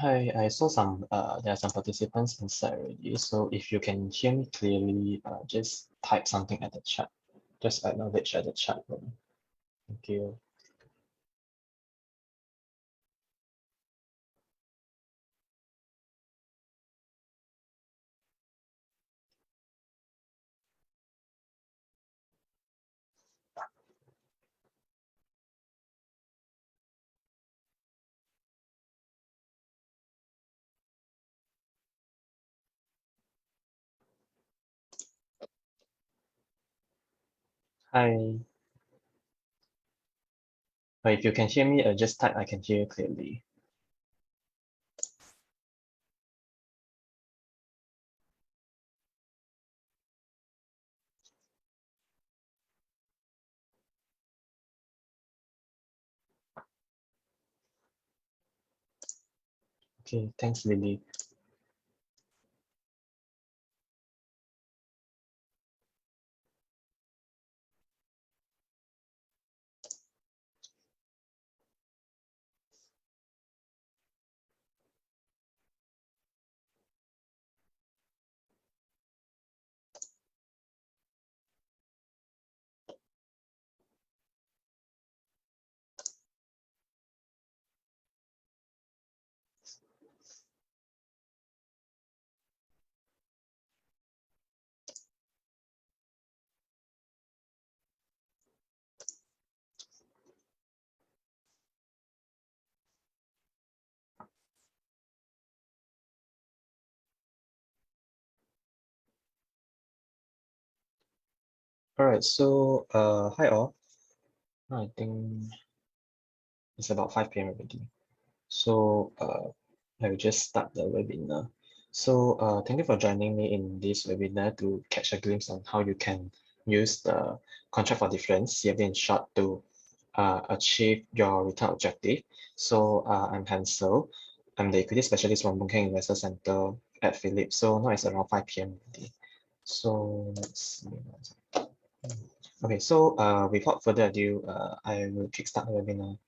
Hi, I saw there are some participants inside already. So if you can hear me clearly, just type something at the chat. Just acknowledge at the chat room. Thank you. Hi. If you can hear me, just type I can hear you clearly. Okay, thanks, Lily. All right, so hi all. I think it's about 5 p.m. already. So I will just start the webinar. So thank you for joining me in this webinar to catch a glimpse on how you can use the contract for difference, CFD in short, to achieve your return objective. So I'm Hansel. I'm the equity specialist from Boon Keng Investor Center at Phillip. So now it's around 5 p.m. already. So let's see. Okay, so without further ado, I will kickstart the webinar.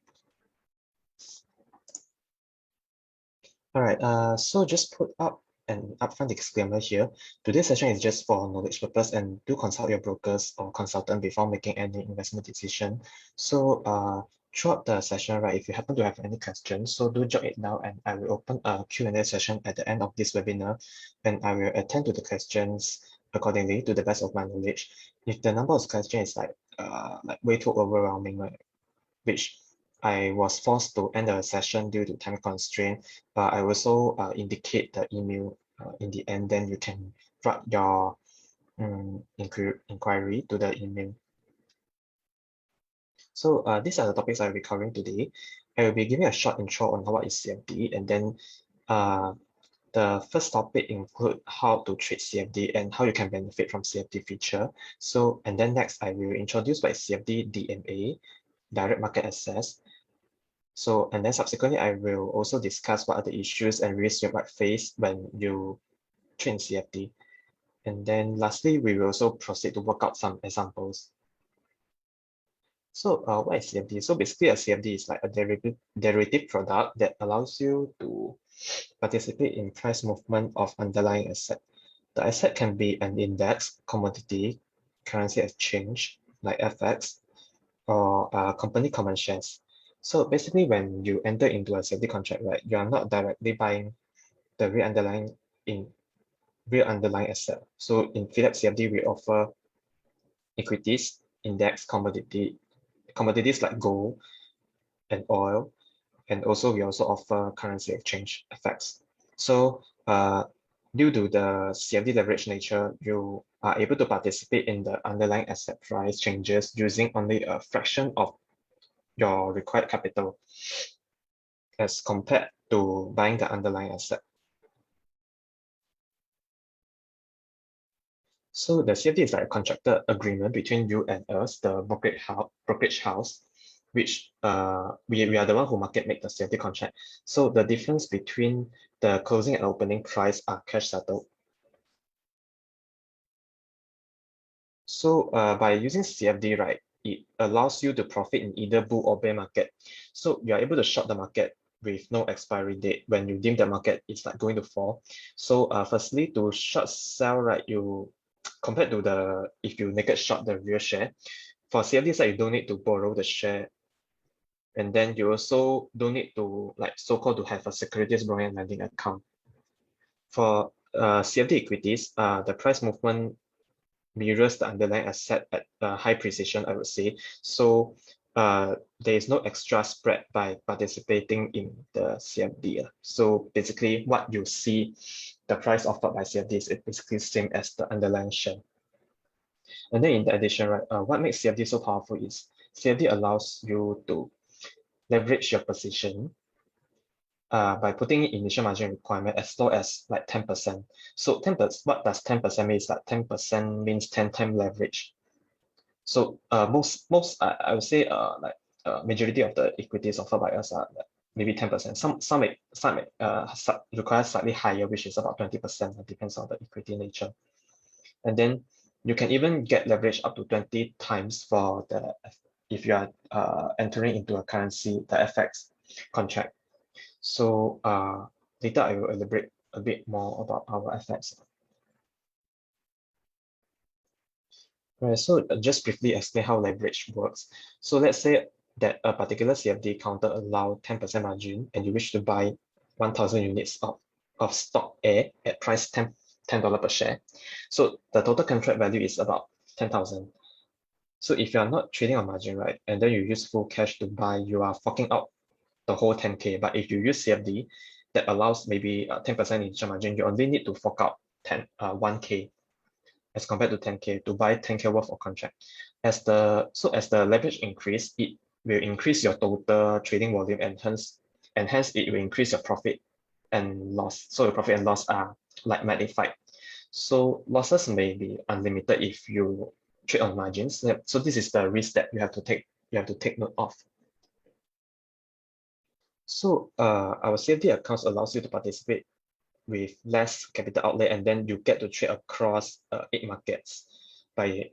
All right, so just put up an upfront disclaimer here. Today's session is just for knowledge purpose, and do consult your brokers or consultant before making any investment decision. So throughout the session, right, if you happen to have any questions, so do jot it down, and I will open a Q&A session at the end of this webinar, and I will attend to the questions accordingly to the best of my knowledge. If the number of questions is like way too overwhelming, right, which I was forced to end the session due to time constraint, but I also indicate the email in the end, then you can write your inquiry to the email. So these are the topics I'll be covering today. I will be giving a short intro on what is CFD, and then the first topic include how to trade CFD and how you can benefit from CFD feature. So, and then next I will introduce what is CFD DMA, direct market access. So, and then subsequently, I will also discuss what are the issues and risks you might face when you train CFD. And then lastly, we will also proceed to work out some examples. So what is CFD? So basically a CFD is like a derivative product that allows you to participate in price movement of underlying asset. The asset can be an index, commodity, currency exchange, like FX, or company common shares. So basically, when you enter into a CFD contract, right, you are not directly buying the real underlying asset. So in Phillip CFD, we offer equities, index, commodities like gold and oil, and also we also offer currency exchange effects. So due to the CFD leverage nature, you are able to participate in the underlying asset price changes using only a fraction of your required capital as compared to buying the underlying asset. So the CFD is like a contracted agreement between you and us, the brokerage house, which we are the one who market make the CFD contract. So the difference between the closing and opening price are cash settled. So by using CFD, right, it allows you to profit in either bull or bear market. So you are able to short the market with no expiry date when you deem the market is like going to fall. So firstly, to short sell, right, you compared to the if you naked short the real share, for CFD side, you don't need to borrow the share, and then you also don't need to like so-called to have a securities borrowing and lending account. For CFD equities, the price movement mirrors the underlying asset at high precision, I would say. So there is no extra spread by participating in the CFD. So basically what you see the price offered by CFD is basically same as the underlying share. And then in addition, right, what makes CFD so powerful is CFD allows you to leverage your position by putting in initial margin requirement as low as like 10%. So 10%, what does 10% mean? That 10% means 10 times leverage. So I would say like majority of the equities offered by us are like maybe 10%. Some require slightly higher, which is about 20%. It depends on the equity nature. And then you can even get leverage up to 20 times for the if you are entering into a currency, the FX contract. So later I will elaborate a bit more about our FX. Right, so just briefly explain how leverage works. So let's say that a particular CFD counter allow 10% margin and you wish to buy 1,000 units of stock A at price $10 per share. So the total contract value is about 10,000. So if you are not trading on margin, right, and then you use full cash to buy, you are forking out the whole 10K. But if you use CFD, that allows maybe 10% initial margin, you only need to fork out 1K as compared to 10K to buy 10K worth of contract. As the leverage increase, it will increase your total trading volume and hence it will increase your profit and loss. So your profit and loss are like magnified. So losses may be unlimited if you trade on margins. So this is the risk that you have to take note of. So our CFD accounts allows you to participate with less capital outlay, and then you get to trade across 8 markets by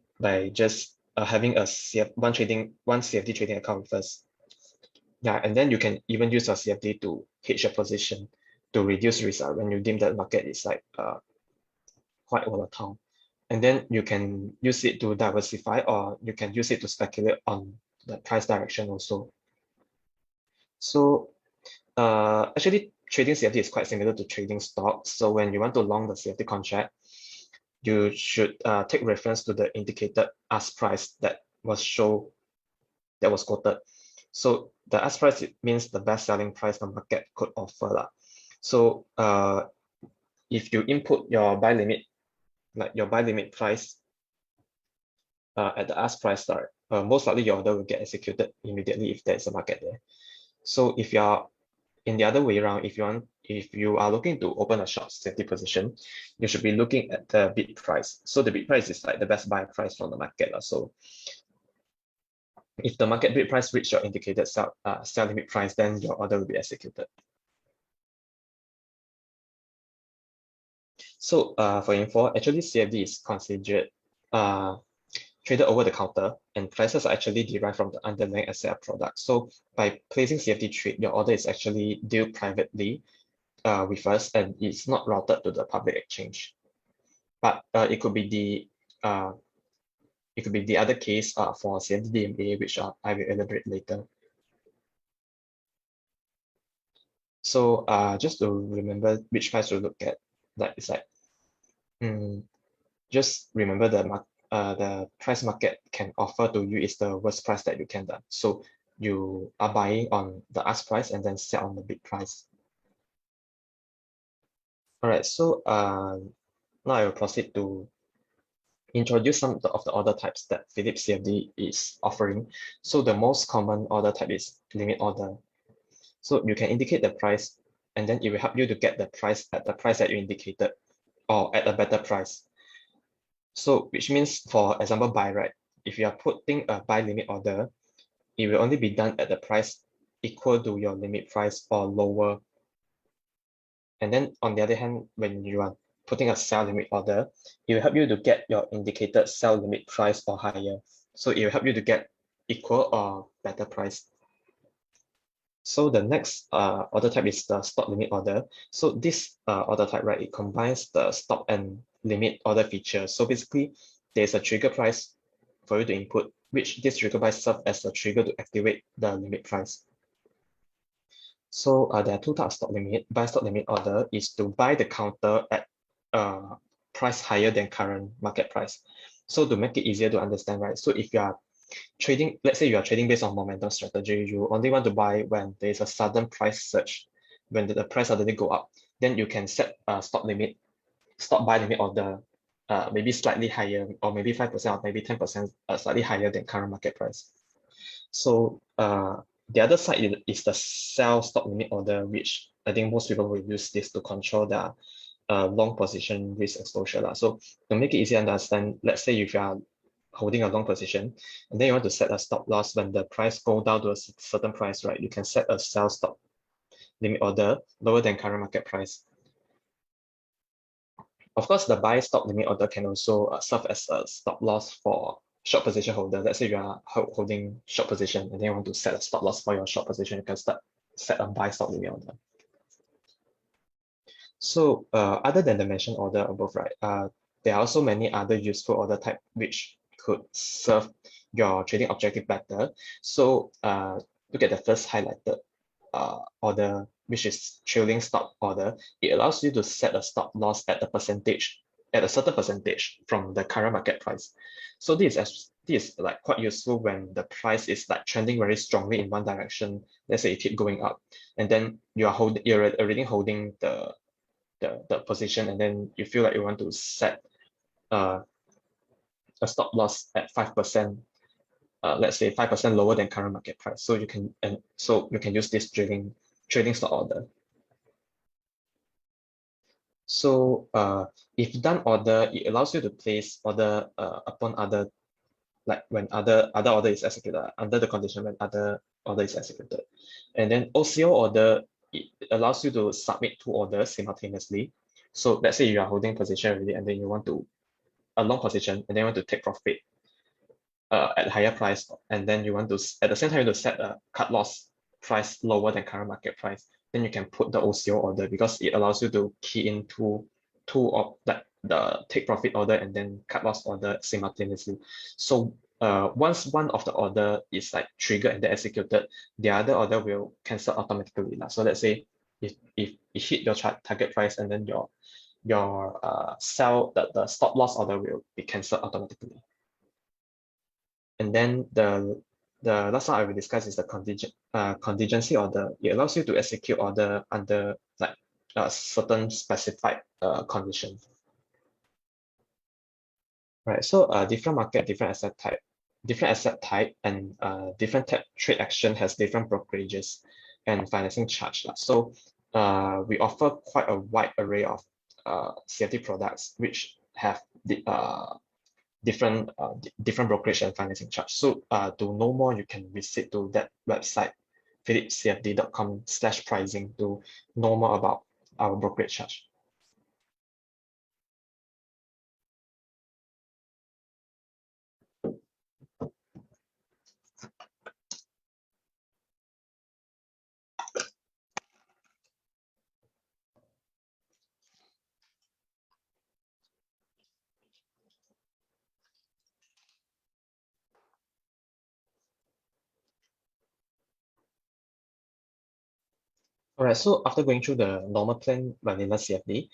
just having one CFD trading account with us. Yeah, and then you can even use your CFD to hedge your position to reduce risk when you deem that market is like quite volatile. And then you can use it to diversify, or you can use it to speculate on the price direction also. So actually, trading CFD is quite similar to trading stocks. So when you want to long the CFD contract, you should take reference to the indicated ask price that was quoted. So the ask price means the best selling price the market could offer. So if you input your buy limit, like your buy limit price at the ask price start, most likely your order will get executed immediately if there's a market there. So if you're in the other way around, if you are looking to open a short CFD position, you should be looking at the bid price. So the bid price is like the best buy price from the market. So if the market bid price reach your indicated sell limit price, then your order will be executed. So for info, actually CFD is considered traded over the counter, and prices are actually derived from the underlying asset product. So by placing CFD trade, your order is actually dealt privately with us, and it's not routed to the public exchange. But it could be the other case for CFD DMA, which I will elaborate later. So just to remember which price to look at, that is like just remember the price market can offer to you is the worst price that you can do. So you are buying on the ask price and then sell on the bid price. All right, so now I will proceed to introduce some of the order types that Phillips CFD is offering. So the most common order type is limit order. So you can indicate the price, and then it will help you to get the price at the price that you indicated or at a better price. So which means, for example, buy, right? If you are putting a buy limit order, it will only be done at the price equal to your limit price or lower. And then on the other hand, when you are putting a sell limit order, it will help you to get your indicated sell limit price or higher. So it will help you to get equal or better price. So the next order type is the stop limit order. So this order type, right, it combines the stop and limit order feature. So basically, there's a trigger price for you to input, which this trigger price serves as a trigger to activate the limit price. So there are two types of stop limit. Buy stop limit order is to buy the counter at price higher than current market price. So to make it easier to understand, right? So if you are trading, let's say you are trading based on momentum strategy, you only want to buy when there is a sudden price surge, when the price suddenly go up, then you can set a stop limit, stop buy limit order, maybe slightly higher, or maybe 5% or maybe 10% slightly higher than current market price. So the other side is the sell stop limit order, which I think most people will use this to control their long position risk exposure. So to make it easier to understand, let's say if you are holding a long position and then you want to set a stop loss when the price go down to a certain price, right? You can set a sell stop limit order lower than current market price. Of course, the buy stop limit order can also serve as a stop loss for short position holder. Let's say you are holding short position and then you want to set a stop loss for your short position, you can set a buy stop limit order. So other than the mentioned order above, right, there are also many other useful order type which could serve your trading objective better. So look at the first highlighted order, which is trailing stop order. It allows you to set a stop loss at a certain percentage from the current market price. So this is like quite useful when the price is like trending very strongly in one direction. Let's say it keep going up, and then you're already holding the position, and then you feel like you want to set uh, a stop loss at 5%, let's say 5% lower than current market price. So you can use this trading stop order. So if done order, it allows you to place order upon other, like when other order is executed, under the condition when other order is executed. And then OCO order, it allows you to submit two orders simultaneously. So let's say you are holding position already and then you want to a long position and then you want to take profit at higher price, and then you want to at the same time you want to set a cut loss price lower than current market price, then you can put the OCO order because it allows you to key in two of that the take profit order and then cut loss order simultaneously. So once one of the order is like triggered and then executed, the other order will cancel automatically. So let's say if you hit your target price and then your sell the stop loss order will be cancelled automatically. And then the last one I will discuss is the contingency order. It allows you to execute order under like a certain specified condition. Right. So different market, different asset type, and different trade action has different brokerages and financing charge. So we offer quite a wide array of CFD products which have the different brokerage and financing charge. So to know more, you can visit to that website, phillipcfd.com/pricing, to know more about our brokerage charge. All right, so after going through the normal plan vanilla CFD,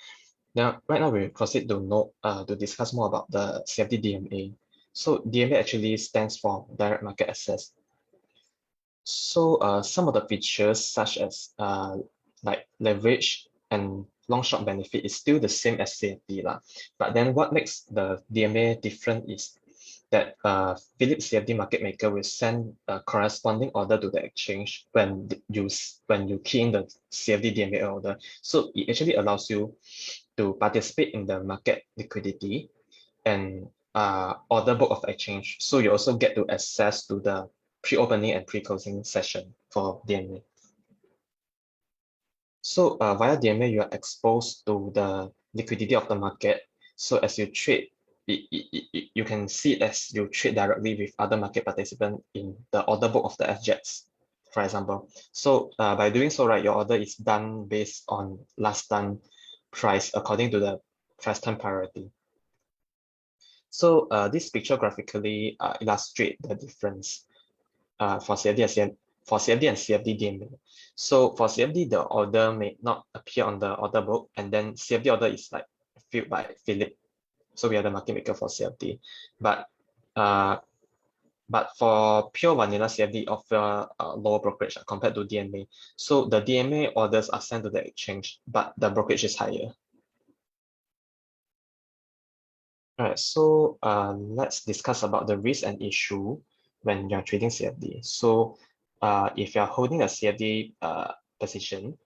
now right now we proceed to discuss more about the CFD DMA. So DMA actually stands for direct market access. So some of the features such as like leverage and long short benefit is still the same as CFD lah. But then what makes the DMA different is that Philip CFD market maker will send a corresponding order to the exchange when you key in the CFD DMA order. So it actually allows you to participate in the market liquidity and order book of exchange. So you also get to access to the pre-opening and pre-closing session for DMA. So via DMA, you are exposed to the liquidity of the market. So as you trade, you can see it as you trade directly with other market participants in the order book of the FJets. for example. So by doing so, right, your order is done based on last done price according to the first time priority. So this picture graphically illustrate the difference for CFD and CFD DMA. So for CFD, the order may not appear on the order book, and then CFD order is like filled by Phillip. So we are the market maker for CFD. Uh, but for pure vanilla CFD offer lower brokerage compared to DMA. So the DMA orders are sent to the exchange, but the brokerage is higher. All right, so let's discuss about the risk and issue when you're trading CFD. So if you're holding a CFD position,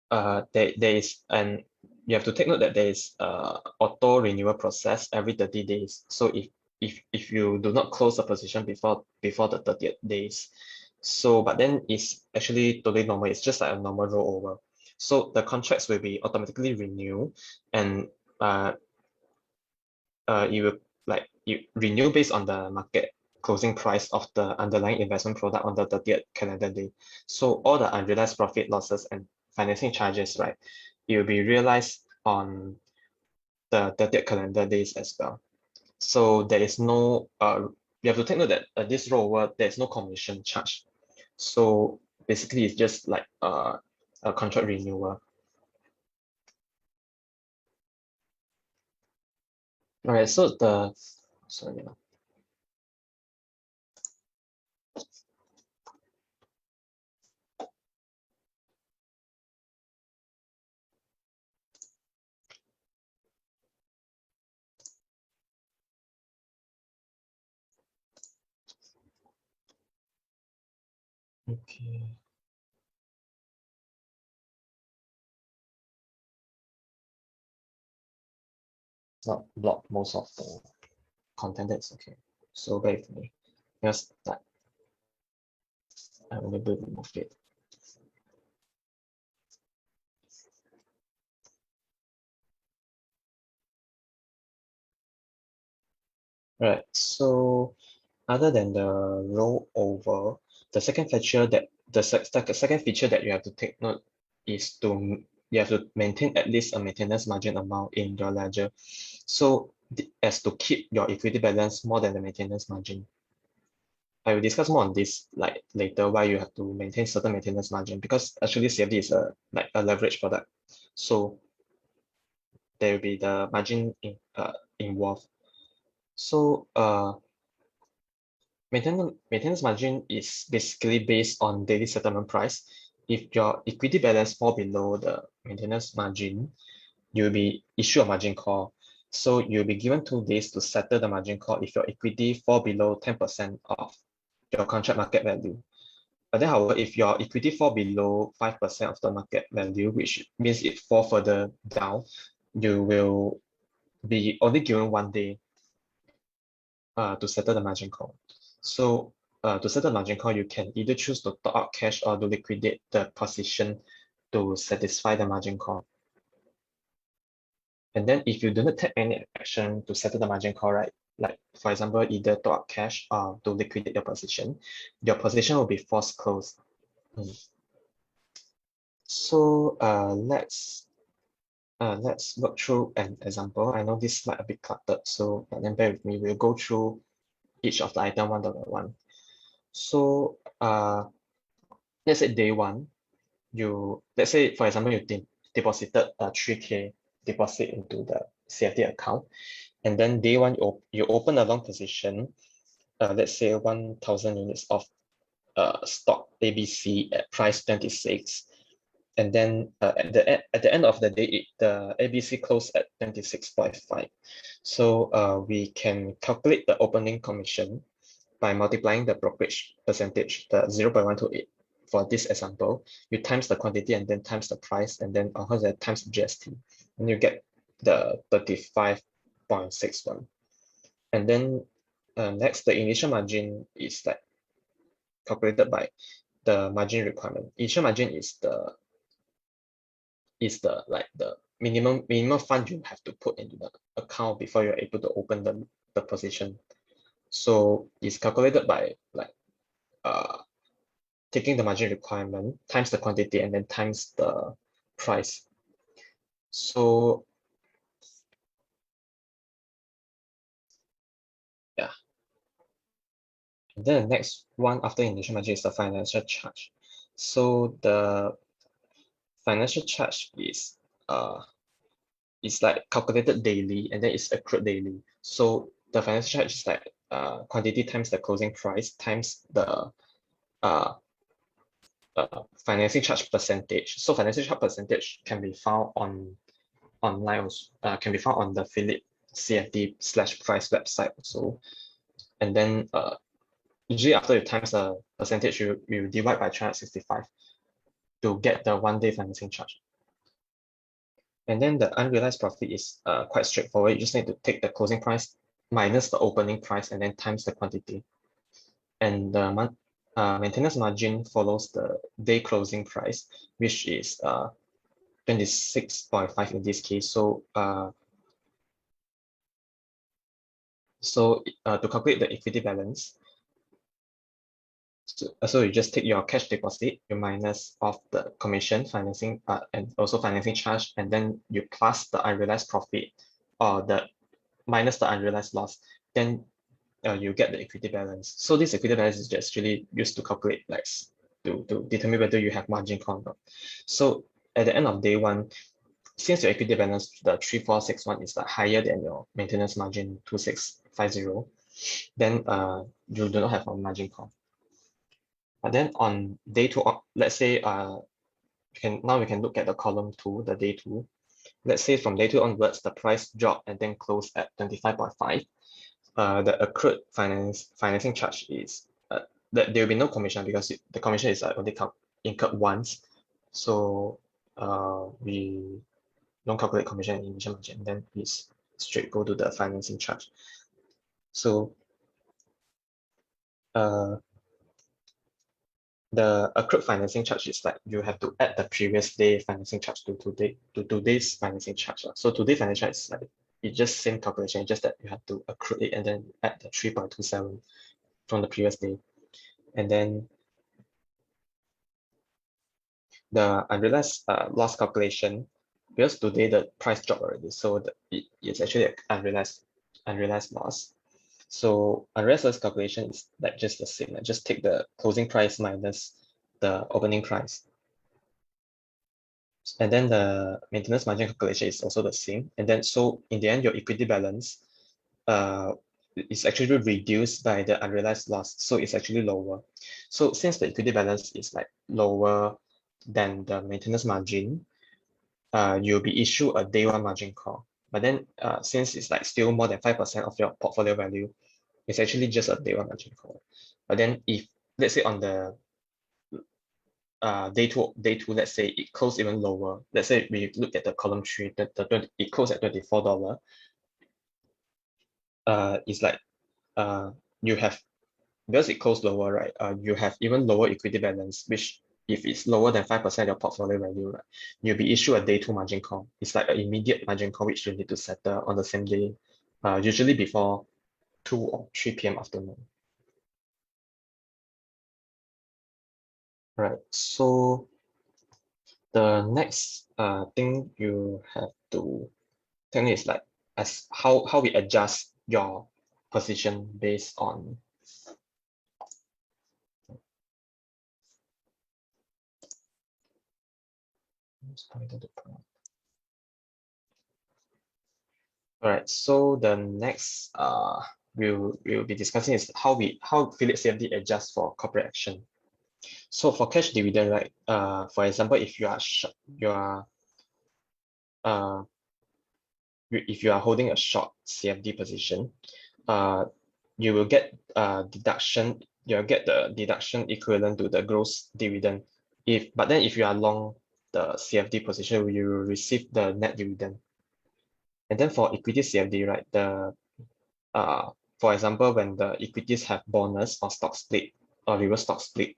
there is an you have to take note that there is auto renewal process every 30 days. So if you do not close the position before the 30th days, so but then it's actually totally normal. It's just like a normal rollover. So the contracts will be automatically renewed, and uh, it will like you renew based on the market closing price of the underlying investment product on the 30th calendar day. So all the unrealized profit losses and financing charges, right, it will be realized on the 30th calendar days as well. So there is no you have to take note that this rollover there's no commission charge. So basically it's just like a contract renewal. All right, so the sorry. Okay. It's not block most of the content, that's okay. So bear with me. Just that I will able to remove it. Right. So other than the rollover, the second feature that second feature that you have to take note is you have to maintain at least a maintenance margin amount in your ledger. So as to keep your equity balance more than the maintenance margin. I will discuss more on this like later why you have to maintain certain maintenance margin because actually CFD is a leverage product. So there will be the margin involved. So maintenance margin is basically based on daily settlement price. If your equity balance fall below the maintenance margin, you'll be issued a margin call. So you'll be given 2 days to settle the margin call if your equity fall below 10% of your contract market value. But then, however, if your equity fall below 5% of the market value, which means it fall further down, you will be only given 1 day to settle the margin call. So to settle the margin call, you can either choose to top up cash or to liquidate the position to satisfy the margin call. And then if you do not take any action to settle the margin call, right, like for example, either top up cash or to liquidate your position will be forced closed. So let's work through an example. I know this slide a bit cluttered, so but then bear with me. We'll go through each of the item one by one. So let's say day one, let's say for example you deposited a 3K deposit into the CFD account, and then day one you open a long position, let's say 1,000 units of stock ABC at price 26. And then at the end of the day, the ABC closed at 26.5. So we can calculate the opening commission by multiplying the brokerage percentage, the 0.128 for this example. You times the quantity and then times the price and then times the GST. And you get the 35.61. And then next, the initial margin is like calculated by the margin requirement. Initial margin is the minimum fund you have to put into the account before you're able to open the position. So it's calculated by like taking the margin requirement times the quantity and then times the price. So yeah. And then the next one after initial margin is the financial charge. So the financial charge is like calculated daily and then it's accrued daily. So the financial charge is like quantity times the closing price times the uh, financing charge percentage. So financing charge percentage can be found online also, can be found on the Phillip CFD/price website also. And then usually after you times the percentage, you divide by 365 to get the 1 day financing charge. And then the unrealized profit is quite straightforward. You just need to take the closing price minus the opening price and then times the quantity. And the maintenance margin follows the day closing price, which is 26.5 in this case. So to calculate the equity balance, so you just take your cash deposit, you minus off the commission, financing, and also financing charge, and then you plus the unrealized profit or the minus the unrealized loss, then you get the equity balance. So this equity balance is just really used to calculate like to determine whether you have margin call or not. So at the end of day one, since your equity balance, the 3461 is higher than your maintenance margin 2650, then you do not have a margin call. But then on day two, let's say now we can look at the column two, the day two. Let's say from day two onwards, the price dropped and then closed at 25.5. The accrued financing charge is that there will be no commission because the commission is only incurred once. So we don't calculate commission and initial margin, then we straight go to the financing charge. So the accrued financing charge is like you have to add the previous day financing charge to today's financing charge. So today's financing charge is like it's just same calculation, just that you have to accrue it and then add the 3.27 from the previous day. And then the unrealized loss calculation, because today the price dropped already, so it's actually an unrealized loss. So unrealized loss calculation is like just the same. Like just take the closing price minus the opening price. And then the maintenance margin calculation is also the same. And then so in the end, your equity balance is actually reduced by the unrealized loss. So it's actually lower. So since the equity balance is like lower than the maintenance margin, you'll be issued a day one margin call. But then since it's like still more than 5% of your portfolio value, it's actually just a day one margin call. But then if let's say on the day two, let's say it closed even lower. Let's say we look at the column three, it closed at $24. It's like you have, because it closed lower, right? You have even lower equity balance, which if it's lower than 5% of your portfolio value, right, you'll be issued a day two margin call. It's like an immediate margin call which you need to settle on the same day, usually before 2 or 3 p.m. afternoon. Right. So the next thing you have to tell me is like as how we adjust your position based on all right, so the next we'll be discussing is how Phillip CFD adjusts for corporate action. So for cash dividend, right? For example, if uh if you are holding a short CFD position, you will get deduction. You'll get the deduction equivalent to the gross dividend. But then if you are long the CFD position, you will receive the net dividend. And then for equity CFD, right? For example, when the equities have bonus or stock split or reverse stock split,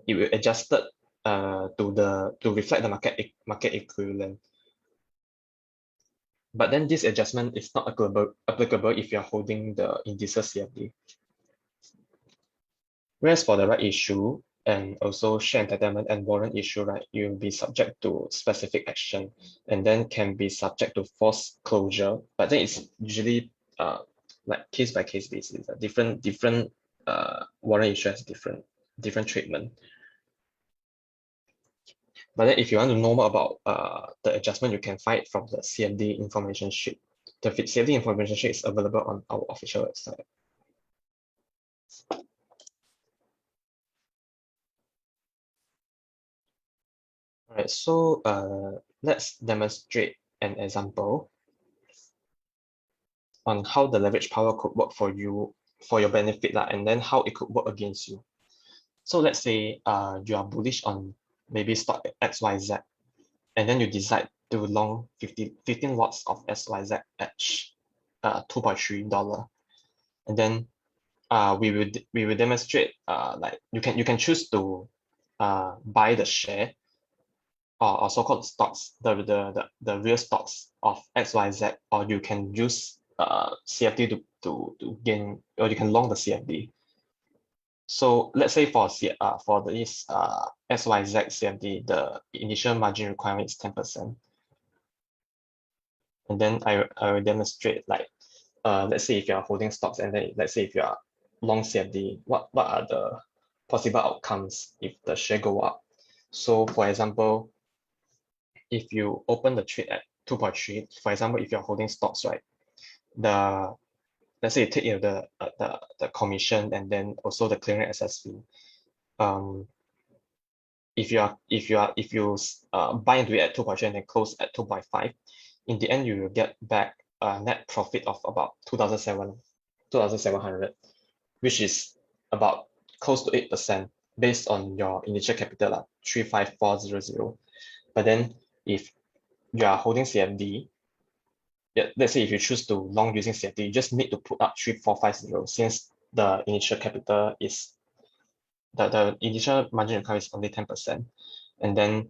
it will adjusted to reflect the market equivalent. But then this adjustment is not applicable if you're holding the indices CFD. Whereas for the right issue and also share entitlement and warrant issue, right, you'll be subject to specific action and then can be subject to forced closure. But then it's usually like case by case basis. Different warrant issue has different treatment. But then if you want to know more about the adjustment, you can find it from the CFD information sheet. The CFD information sheet is available on our official website. All right, so let's demonstrate an example on how the leverage power could work for you, for your benefit, and then how it could work against you. So let's say you are bullish on maybe stock XYZ, and then you decide to long 15 lots of XYZ at $2.3. And then we will demonstrate like you can choose to buy the share or so-called stocks, the real stocks of XYZ, or you can use CFD to gain, or you can long the CFD. So let's say for this XYZ CFD, the initial margin requirement is 10%. And then I will demonstrate like let's say if you are holding stocks, and then let's say if you are long CFD, what are the possible outcomes if the share go up. So for example, if you open the trade at 2.3, for example, if you're holding stocks, right, let's say you take the commission and then also the clearing access fee. If you buy into it at 2.3 and then close at 2.5, in the end you will get back a net profit of about 2,700, which is about close to 8% based on your initial capital, 35400. But then if you are holding CFD, let's say if you choose to long using CFD, you just need to put up 3,450 since the initial capital is the initial margin requirement is only 10%. And then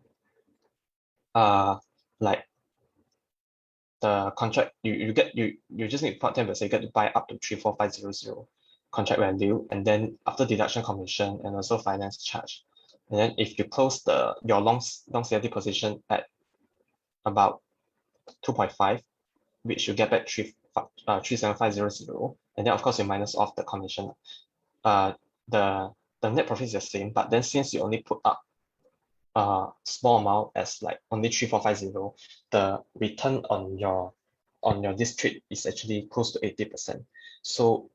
like the contract you just need to put 10%, you get to buy up to 34500 contract value, and then after deduction commission and also finance charge. And then if you close your long CFD position at about 2.5, which you get back 37500, and then of course you minus off the commission. The net profit is the same, but then since you only put up a small amount as like only 3,450, the return on your this trade is actually close to 80%. So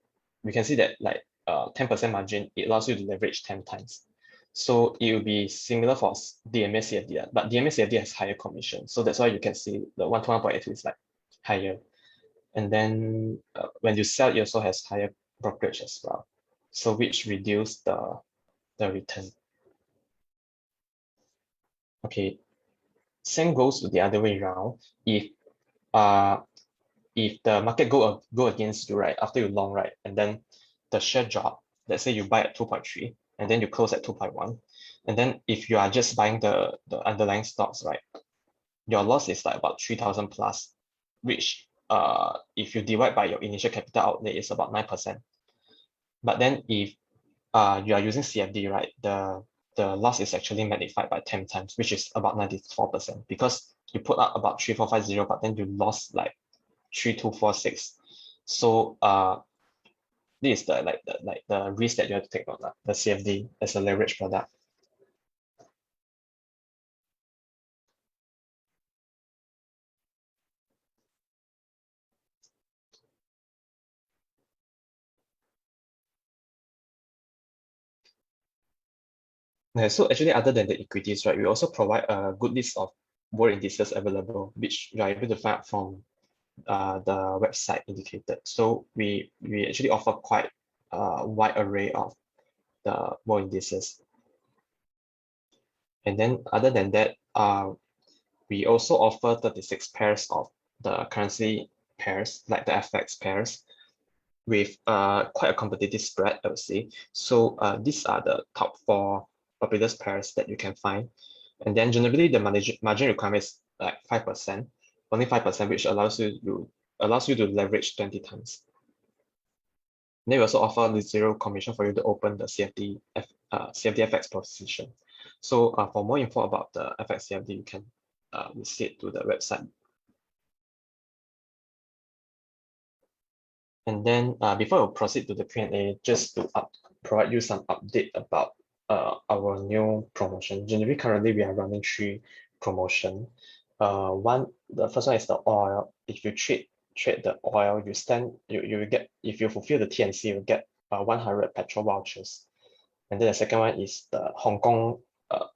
we can see that like 10% margin, it allows you to leverage 10 times. So it will be similar for DMA CFD, but DMA CFD has higher commission. So that's why you can see the 1 to 1.82 is like higher. And then when you sell, it also has higher brokerage as well. So which reduce the return. Okay, same goes the other way around. If the market go against you, right, after you long, right, and then the share drop, let's say you buy at 2.3 and then you close at 2.1, and then if you are just buying the underlying stocks, right, your loss is like about 3,000 plus, which if you divide by your initial capital outlay is about 9%. But then if you are using CFD, right, the loss is actually magnified by 10 times, which is about 94%, because you put up about 3,450, but then you lost like 3,246. So this is the risk that you have to take on the CFD as a leverage product. Yeah, so actually, other than the equities, right, we also provide a good list of world indices available, which you are able to find from the website indicated. So we actually offer quite a wide array of the world indices. And then other than that, we also offer 36 pairs of the currency pairs, like the FX pairs, with quite a competitive spread, I would say. So these are the top 4 popular pairs that you can find. And then generally the margin requirement is like 5%. only 5%, which allows you to leverage 20 times. Then we also offer the zero commission for you to open the CFD FX position. So for more info about the FX CFD, you can visit to the website. And then before we proceed to the Q&A, just to provide you some update about our new promotion. Generally, currently we are running 3 promotion. The first one is the oil. If you trade the oil, you will get, if you fulfill the TNC, you will get 100 petrol vouchers. And then the second one is the Hong Kong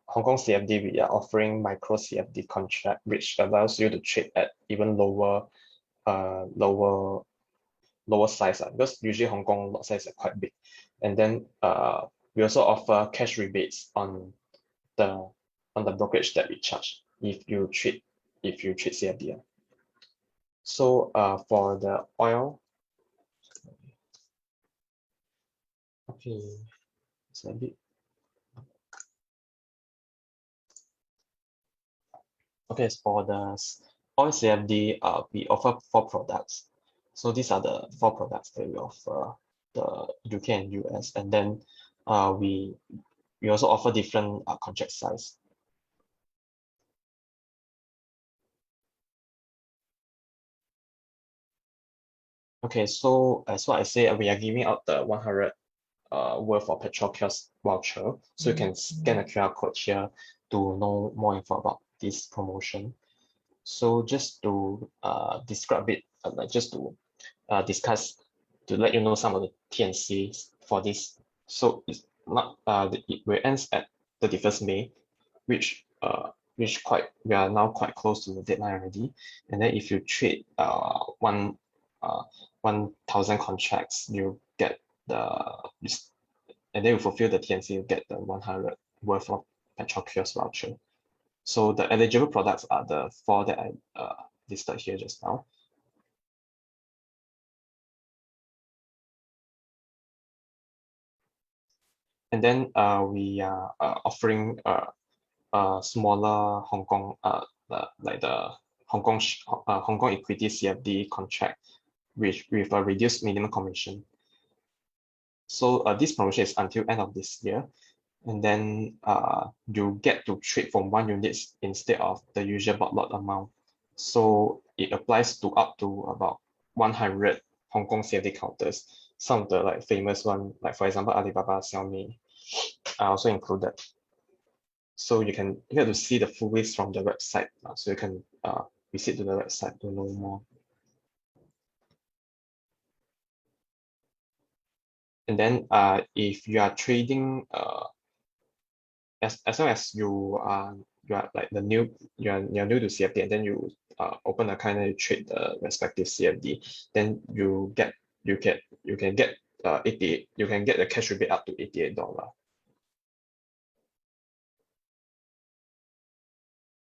CFD. We are offering micro CFD contract, which allows you to trade at even lower size, because usually Hong Kong lot size are quite big. And then we also offer cash rebates on the brokerage that we charge if you trade CFD. So for the oil, okay, it's a bit. Okay, for the oil CFD, we offer 4 products. So these are the 4 products that we offer, the UK and US, and then we also offer different contract size. Okay, so as what I say, we are giving out the 100 worth of petrol kiosk voucher. So you can scan a QR code here to know more info about this promotion. So just to describe it, just to discuss, to let you know some of the TNCs for this. So it's not it will ends at 31st May, which we are now quite close to the deadline already. And then if you trade 1,000 contracts, you get and then you fulfill the TNC, you get the 100 worth of petrol kiosk voucher. So the eligible products are the 4 that I listed here just now. And then we are offering a smaller Hong Kong, like the Hong Kong equity CFD contract, with a reduced minimum commission. So this promotion is until end of this year, and then you get to trade from 1 unit instead of the usual lot amount. So it applies to up to about 100 Hong Kong CFD counters. Some of the like famous one, like for example Alibaba, Xiaomi, are also included. So you get to see the full list from the website. So you can visit to the website to know more. And then if you are trading, as long as you are like you're new to CFD, and then you open account and you trade the respective CFD, then you can get 88. You can get the cash rebate up to $88. All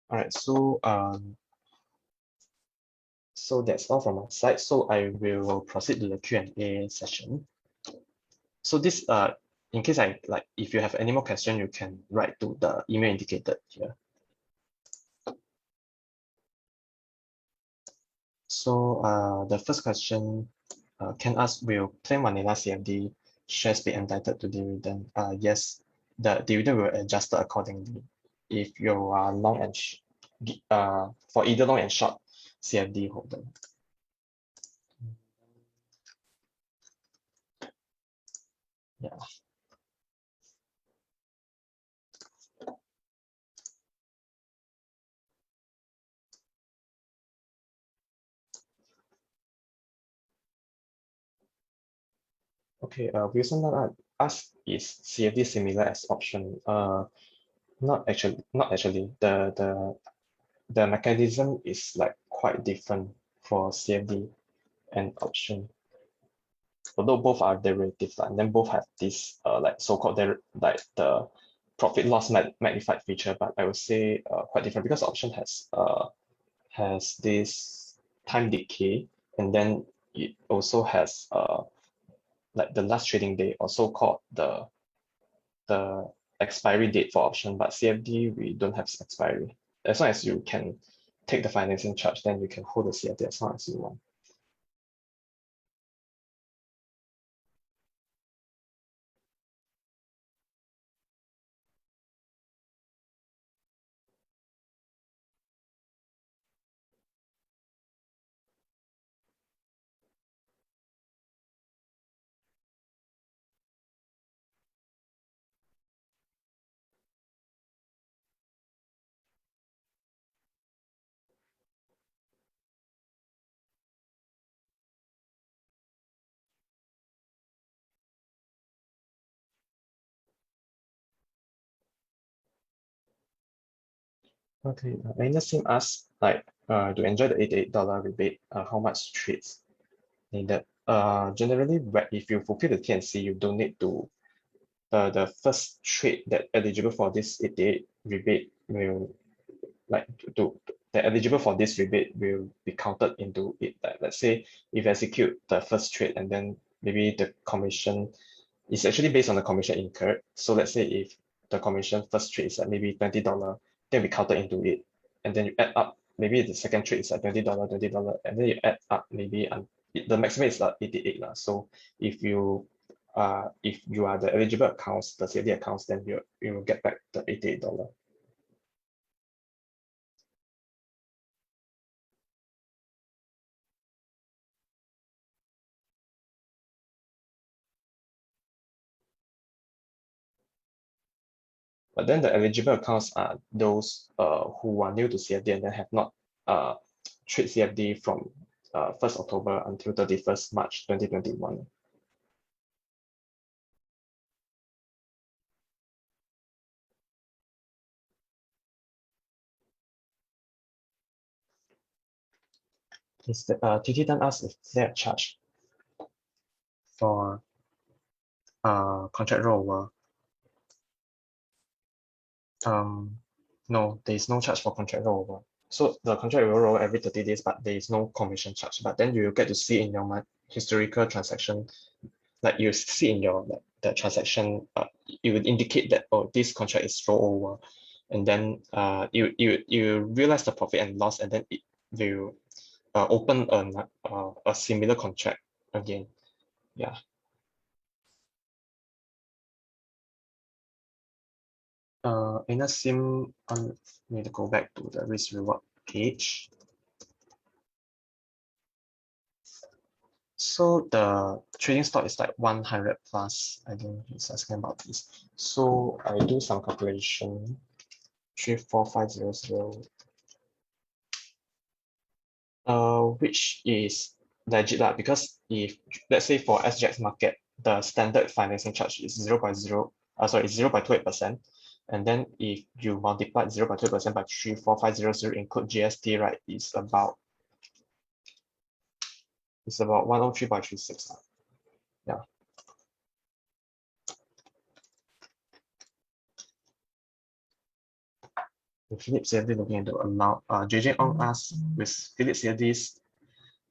right, so that's all from my side. So I will proceed to the Q&A session. So this in case if you have any more question, you can write to the email indicated here. So the first question, can ask, will plain vanilla CFD shares be entitled to dividend? Yes, the dividend will adjust accordingly if you are long and for either long and short CFD holder. Yeah. Okay, Wilson asked, is CFD similar as option? Not actually. The mechanism is like quite different for CFD and option. Although both are derivatives, and then both have this like so-called like the profit loss magnified feature, but I would say quite different, because option has this time decay, and then it also has like the last trading day, or so-called the expiry date for option. But CFD, we don't have expiry. As long as you can take the financing charge, then you can hold the CFD as long as you want. Okay, Anasim asks, like, to enjoy the $88 rebate, how much trades needed? Generally, if you fulfill the T&C, you don't need to, the first trade that eligible for this 88 rebate will, like, the eligible for this rebate will be counted into it. Like, let's say if you execute the first trade and then maybe the commission is actually based on the commission incurred. So let's say if the commission first trade is at maybe $20, then we counted into it. And then you add up, maybe the second trade is at $20, $20, and then you add up maybe the maximum is like 88 lah. So if you are the eligible accounts, the CFD accounts, then you will get back the $88. But then the eligible accounts are those who are new to CFD and then have not uh, trade CFD from 1st October until 31st March 2021. TT Tan asks if there are charge for contract rollover. No, there is no charge for contract rollover. So the contract will roll every 30 days, but there is no commission charge. But then you get to see in your historical transaction, like you see in your the transaction, it would indicate that, oh, this contract is rollover, and then you realize the profit and loss, and then it will open a similar contract again. Yeah. In a sim, need to go back to the risk reward page. So the trading stock is like 100 plus. I think he's asking about this. So I do some calculation. 34500, which is legit lah, because if let's say for SGX market, the standard financing charge is 0.28%. And then if you multiply 0.2% by 34500 include GST, right, it's about 103.36. Yeah. Philip CFD looking into allow JJ Ong asks, with Philip CFDs,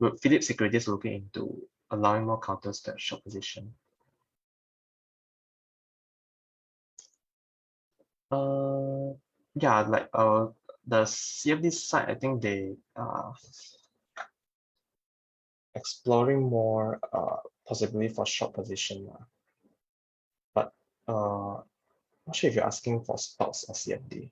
will Philip Securities looking into allowing more counters to short position? Yeah, like the CFD side, I think they exploring more possibly for short position. But not sure if you're asking for stocks or CFD.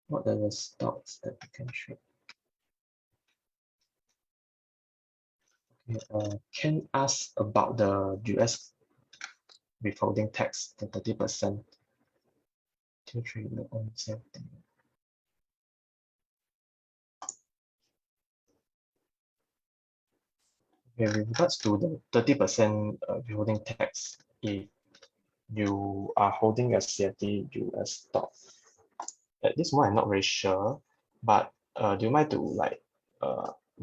What are the stocks that you can trade? Okay, Ken asked about the US withholding tax, the 30% to trade your own CFD. Okay, with regards to the 30% withholding tax, if you are holding a CFD US stock, at this moment I'm not very sure, but do you mind to like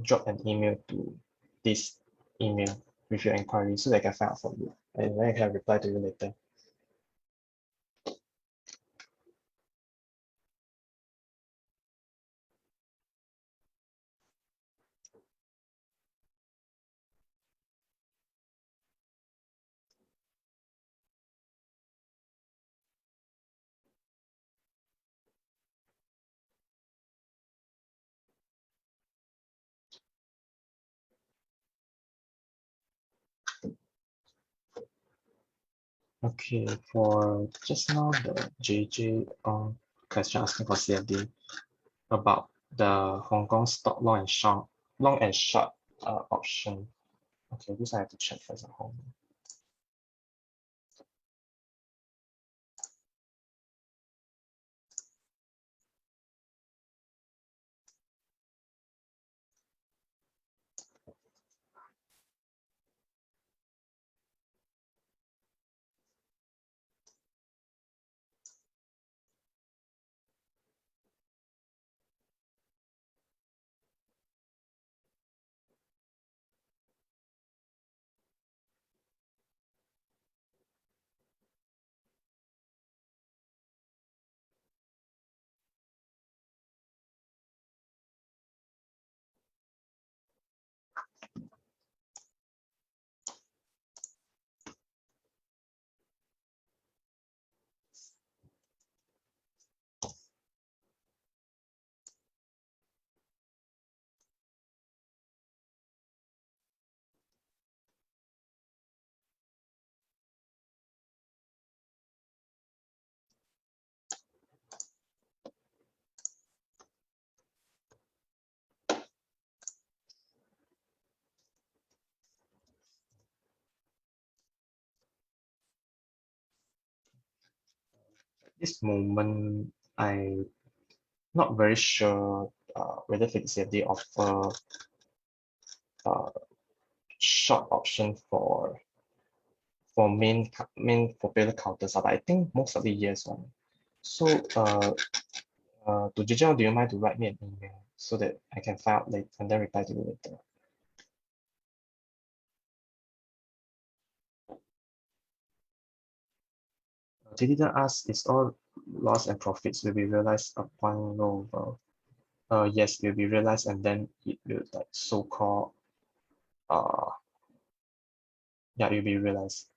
drop an email to this email with your inquiry so that I can find out for you, and then I can reply to you later. Okay, for just now, the JJ question asking for CFD about the Hong Kong stock long and short option. Okay, this I have to check first at home. This moment, I not very sure whether fixed CFD offer uh, short option for main popular counters, but I think most of the years one. So to Zhejiang, do you mind to write me an email so that I can find out later and then reply to you later? They didn't ask is all loss and profits will be realized upon rollover. Yes, it will be realized and then it will like so-called uh yeah, it will be realized.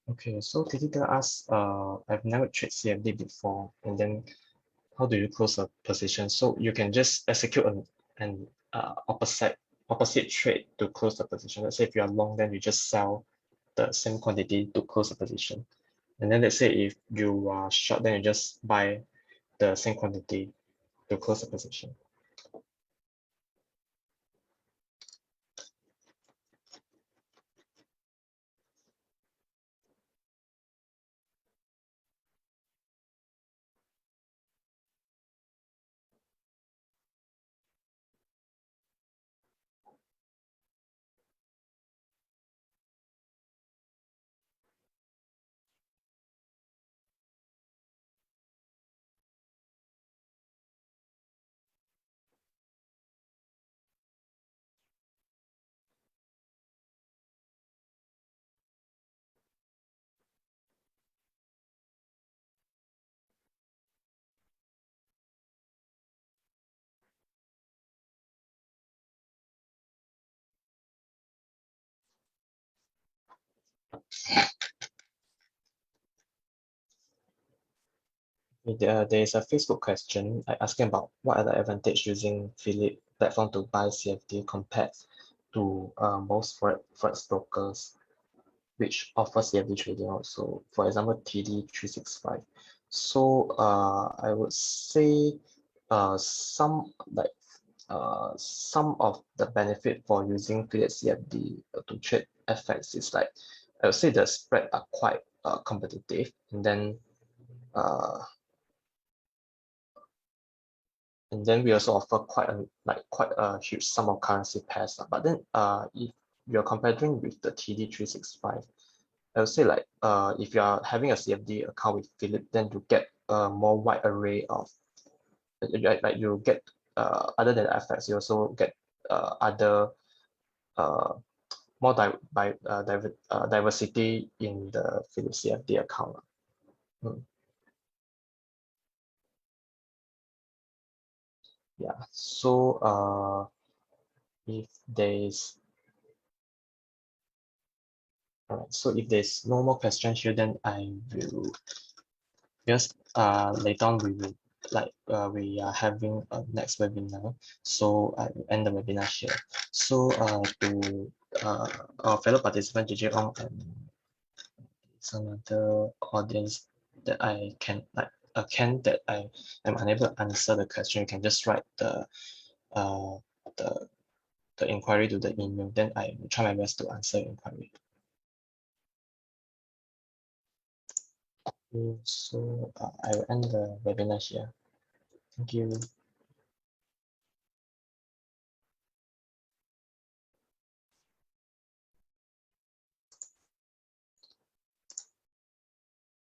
Okay, so Titika asks, I've never traded CFD before, and then how do you close a position? So you can just execute an opposite trade to close the position. Let's say if you are long, then you just sell the same quantity to close the position. And then let's say if you are short, then you just buy the same quantity to close the position. There is a Facebook question asking about what are the advantage using Phillip platform to buy CFD compared to most forex brokers which offer CFD trading also. For example, TD365. So I would say some of the benefit for using Phillip CFD to trade FX is like I would say the spread are quite competitive, uh, and then we also offer quite a huge sum of currency pairs. But then if you're comparing with the TD365, I would say like if you are having a CFD account with Phillip, then you get a more wide array of like you get other than FX, you also get other uh more diversity in the Phillip CFD account. Mm, yeah. So if there's all right, so if there's no more questions here, then I will just later on we are having a next webinar. So I will end the webinar here. So to our fellow participant JJ Ong and some other audience that I can Ken that I am unable to answer the question, you can just write uh the the inquiry to the email. Then I will try my best to answer your inquiry. Okay, so I will end the webinar here. Thank you.